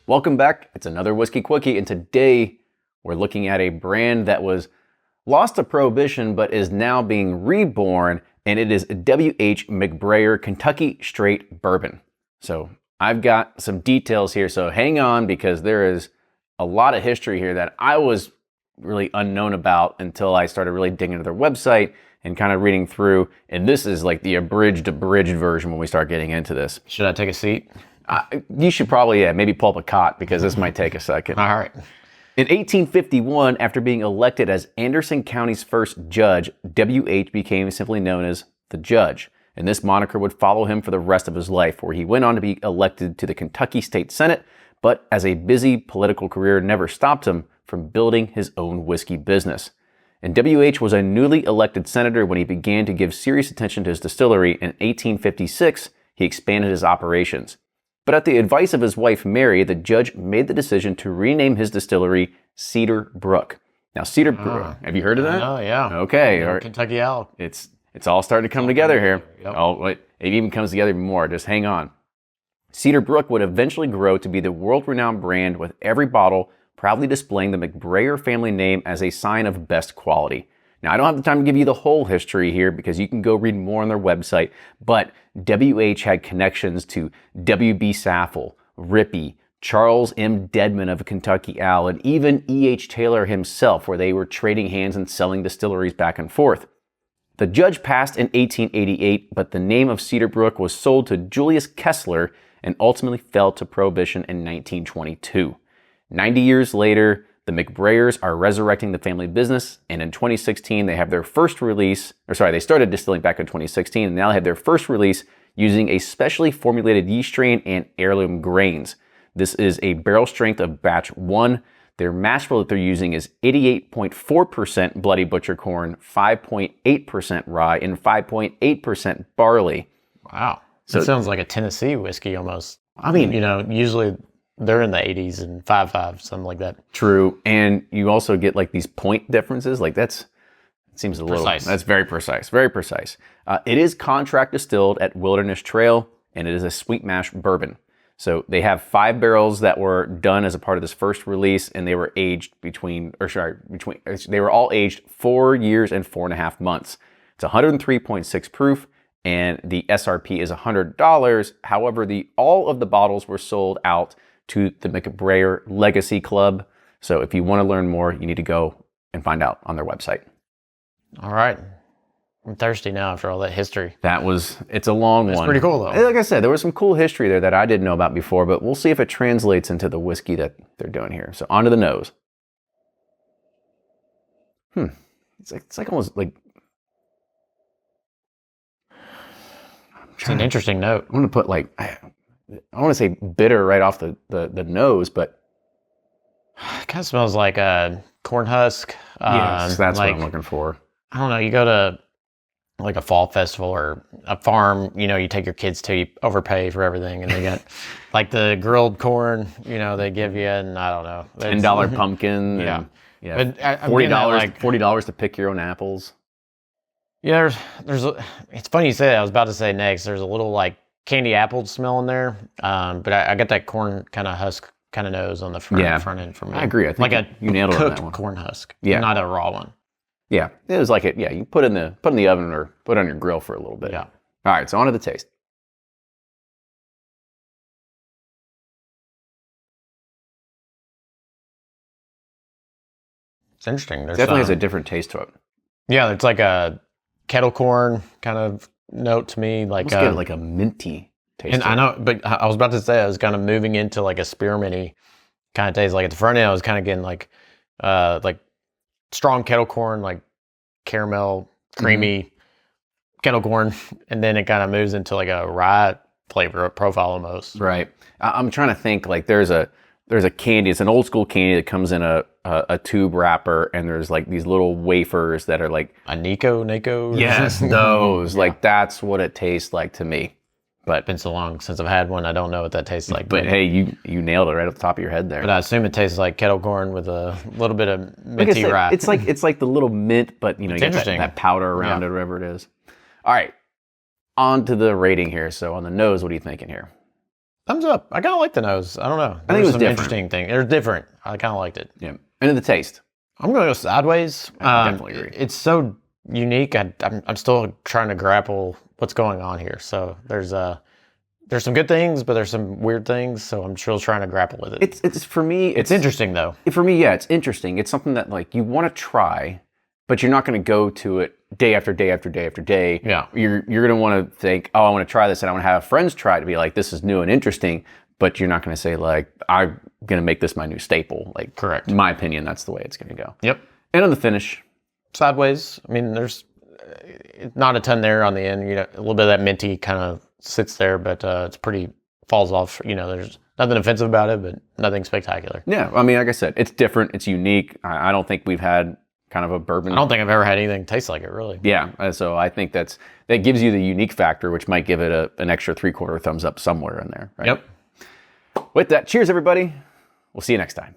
Welcome back. It's another Whiskey Quickie, and today we're looking at a brand that was lost to Prohibition but is now being reborn, and it is W.H. McBrayer Kentucky Straight Bourbon. So I've got some details here, so hang on because there is a lot of history here that I was really unknown about until I started really digging into their website and kind of reading through, and this is like the abridged version when we start getting into this. Should I take a seat? You should probably, maybe pull up a cot because this might take a second. All right. In 1851, after being elected as Anderson County's first judge, W.H. became simply known as the Judge, and this moniker would follow him for the rest of his life, where he went on to be elected to the Kentucky State Senate, but as a busy political career never stopped him from building his own whiskey business. And W.H. was a newly elected senator when he began to give serious attention to his distillery. In 1856, he expanded his operations. But at the advice of his wife, Mary, the judge made the decision to rename his distillery Cedar Brook. Now, Cedar Brook, have you heard of that? Oh, yeah. Okay. All right. Kentucky Owl. It's all starting to come together here. Yep. Oh, wait, it even comes together even more. Just hang on. Cedar Brook would eventually grow to be the world-renowned brand, with every bottle proudly displaying the McBrayer family name as a sign of best quality. Now, I don't have the time to give you the whole history here because you can go read more on their website, but W.H. had connections to W.B. Saffel, Rippey, Charles M. Dedman of Kentucky Owl, and even E.H. Taylor himself, where they were trading hands and selling distilleries back and forth. The judge passed in 1888, but the name of Cedar Brook was sold to Julius Kessler and ultimately fell to Prohibition in 1922. 90 years later, the McBrayers are resurrecting the family business, and in 2016, they have their first release, they started distilling back in 2016, and now they have their first release using a specially formulated yeast strain and heirloom grains. This is a barrel strength of batch 1. Their mash bill that they're using is 88.4% Bloody Butcher corn, 5.8% rye, and 5.8% barley. Wow. So it sounds like a Tennessee whiskey almost. I mean, usually they're in the 80s and 5.5, something like that. True. And you also get like these point differences. Like it seems a little, precise. That's very precise, very precise. It is contract distilled at Wilderness Trail, and it is a sweet mash bourbon. So they have 5 barrels that were done as a part of this first release, and they were aged they were all aged 4 years and 4.5 months. It's 103.6 proof, and the SRP is $100. However, all of the bottles were sold out to the McBrayer Legacy Club. So if you want to learn more, you need to go and find out on their website. All right. I'm thirsty now after all that history. It's a long one. It's pretty cool though. Like I said, there was some cool history there that I didn't know about before, but we'll see if it translates into the whiskey that they're doing here. So onto the nose. It's like almost like... It's an interesting note. I'm going to put I want to say bitter right off the nose, but it kind of smells like a corn husk. Yes, that's what I'm looking for. I don't know. You go to like a fall festival or a farm, you take your kids to, you overpay for everything, and they get like the grilled corn, they give you, and I don't know. $10 pumpkin. Yeah. Yeah. But $40 to pick your own apples. Yeah, it's funny you say that. I was about to say next, there's a little like candy apple smell in there, but I got that corn kind of husk kind of nose on the front end for me. I agree. I think like you nailed it on that one. Cooked corn husk, yeah, not a raw one. Yeah, it was like you put in the oven or put it on your grill for a little bit. Yeah. All right, so on to the taste. It's interesting. There's definitely has a different taste to it. Yeah, it's like a kettle corn kind of note to me, like a minty taste. And I know, but I was about to say I was kind of moving into like a spearminty kind of taste. Like at the front end, I was kind of getting like strong kettle corn, like caramel, creamy kettle corn, and then it kind of moves into like a rye flavor profile almost. Right. I'm trying to think. Like there's a candy. It's an old school candy that comes in a tube wrapper, and there's like these little wafers that are like a Nico. Yes, those. Like that's what it tastes like to me. But it's been so long since I've had one, I don't know what that tastes like. But hey, you nailed it right off the top of your head there. But I assume it tastes like kettle corn with a little bit of minty rye. It's like the little mint, but you get that powder around it, or whatever it is. All right, on to the rating here. So on the nose, what are you thinking here? Thumbs up. I kind of like the nose. I don't know. I think it was some different. interesting thing. They're different. I kind of liked it. Yeah. And in the taste. I'm going to go sideways. I definitely agree. It's so unique. I'm still trying to grapple what's going on here. So there's some good things, but there's some weird things. So I'm still trying to grapple with it. It's for me. It's interesting though. For me, yeah, it's interesting. It's something that like you want to try, but you're not going to go to it day after day after day after day. Yeah. You're going to want to think, oh, I want to try this, and I want to have friends try it to be like, this is new and interesting. But you're not going to say like, I'm going to make this my new staple. Like, Correct. In my opinion, that's the way it's going to go. Yep. And on the finish, Sideways. I mean, there's not a ton there on the end. You know, a little bit of that minty kind of sits there, but it's pretty falls off. You know, there's nothing offensive about it, but nothing spectacular. yeah. I mean, like I said, it's different. It's unique. I don't think we've had kind of a bourbon. I don't think I've ever had anything taste like it, really. Yeah. So I think that gives you the unique factor, which might give it an extra 3/4 thumbs up somewhere in there. Right? Yep. With that, cheers, everybody. We'll see you next time.